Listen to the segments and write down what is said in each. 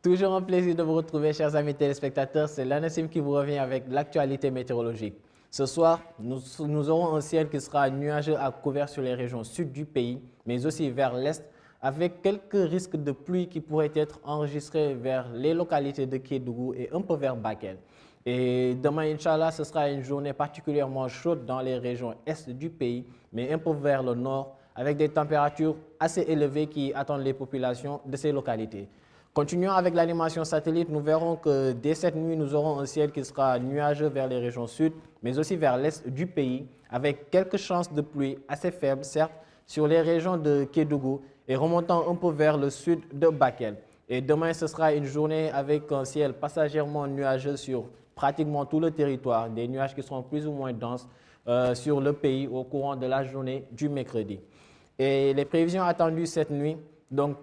Toujours un plaisir de vous retrouver, chers amis téléspectateurs. C'est l'ANACIM qui vous revient avec l'actualité météorologique. Ce soir, nous aurons un ciel qui sera nuageux à couvert sur les régions sud du pays, mais aussi vers l'est, avec quelques risques de pluie qui pourraient être enregistrés vers les localités de Kédougou et un peu vers Bakel. Et demain, Inch'Allah, ce sera une journée particulièrement chaude dans les régions est du pays, mais un peu vers le nord, avec des températures assez élevées qui attendent les populations de ces localités. Continuons avec l'animation satellite, nous verrons que dès cette nuit, nous aurons un ciel qui sera nuageux vers les régions sud, mais aussi vers l'est du pays, avec quelques chances de pluie assez faibles, certes, sur les régions de Kédougou et remontant un peu vers le sud de Bakel. Et demain, ce sera une journée avec un ciel passagèrement nuageux sur pratiquement tout le territoire, des nuages qui seront plus ou moins denses sur le pays au courant de la journée du mercredi. Et les prévisions attendues cette nuit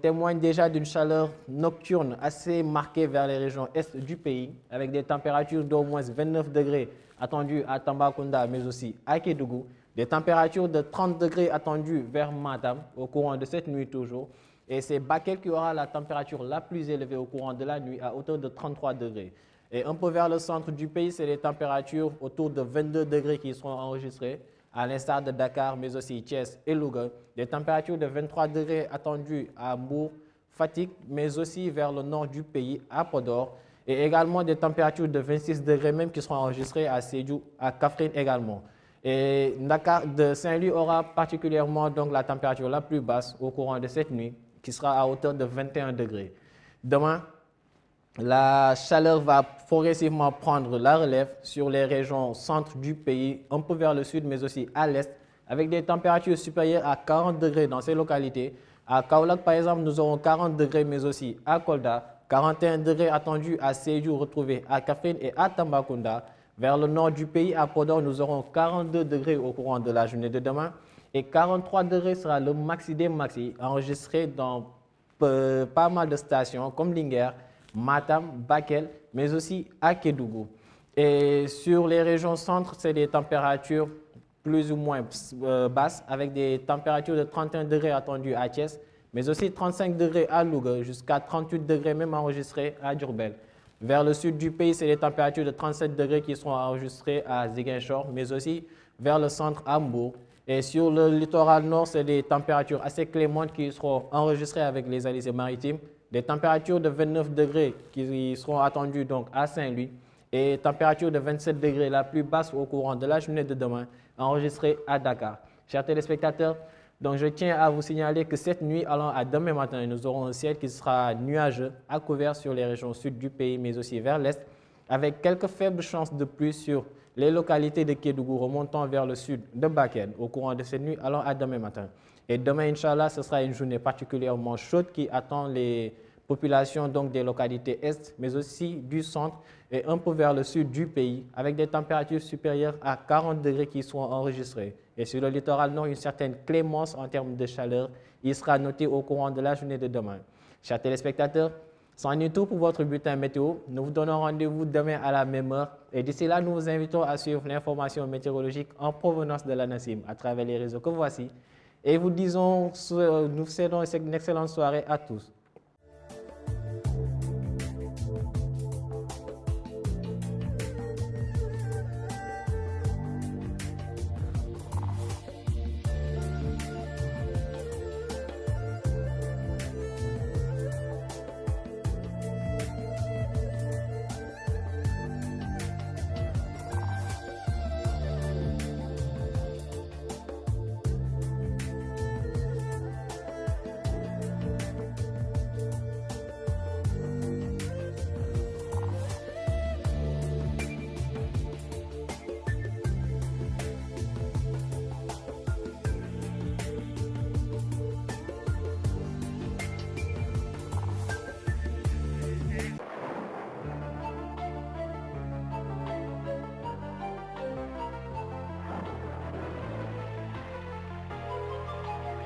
témoignent déjà d'une chaleur nocturne assez marquée vers les régions est du pays, avec des températures d'au moins 29 degrés attendues à Tambacounda, mais aussi à Kédougou, des températures de 30 degrés attendues vers Matam au courant de cette nuit toujours. Et c'est Bakel qui aura la température la plus élevée au courant de la nuit à hauteur de 33 degrés. Et un peu vers le centre du pays, c'est les températures autour de 22 degrés qui seront enregistrées, à l'instar de Dakar, mais aussi Thiès et Louga. Des températures de 23 degrés attendues à Mbour, Fatick, mais aussi vers le nord du pays, à Podor. Et également des températures de 26 degrés même qui seront enregistrées à Sédhiou, à Kaffrine également. Et Dakar de Saint-Louis aura particulièrement donc la température la plus basse au courant de cette nuit, qui sera à hauteur de 21 degrés. Demain, la chaleur va progressivement prendre la relève sur les régions centre du pays, un peu vers le sud, mais aussi à l'est, avec des températures supérieures à 40 degrés dans ces localités. À Kaolack, par exemple, nous aurons 40 degrés, mais aussi à Kolda, 41 degrés attendus à Sédhiou, retrouvés à Kaffrine et à Tambacounda. Vers le nord du pays, à Podor, nous aurons 42 degrés au courant de la journée de demain. Et 43 degrés sera le maxi des maxi, enregistré dans pas mal de stations comme Linguère, Matam, Bakel, mais aussi à Kédougou. Et sur les régions centre, c'est des températures plus ou moins basses, avec des températures de 31 degrés attendues à Thiès, mais aussi 35 degrés à Louga, jusqu'à 38 degrés même enregistrés à Diourbel. Vers le sud du pays, c'est des températures de 37 degrés qui seront enregistrées à Ziguinchor, mais aussi vers le centre à Mbour. Et sur le littoral nord, c'est des températures assez clémentes qui seront enregistrées avec les alizés maritimes. Des températures de 29 degrés qui seront attendues donc à Saint-Louis et température de 27 degrés la plus basse au courant de la journée de demain enregistrée à Dakar. Chers téléspectateurs, donc je tiens à vous signaler que cette nuit allant à demain matin, nous aurons un ciel qui sera nuageux à couvert sur les régions sud du pays mais aussi vers l'est avec quelques faibles chances de pluie sur les localités de Kédougou remontant vers le sud de Bakel au courant de cette nuit allant à demain matin. Et demain, Inch'Allah, ce sera une journée particulièrement chaude qui attend les populations donc des localités est, mais aussi du centre et un peu vers le sud du pays, avec des températures supérieures à 40 degrés qui seront enregistrées. Et sur le littoral nord, une certaine clémence en termes de chaleur, il sera noté au courant de la journée de demain. Chers téléspectateurs, c'en est tout pour votre bulletin météo. Nous vous donnons rendez-vous demain à la même heure. Et d'ici là, nous vous invitons à suivre l'information météorologique en provenance de l'ANACIM à travers les réseaux que voici. Et nous souhaitons une excellente soirée à tous.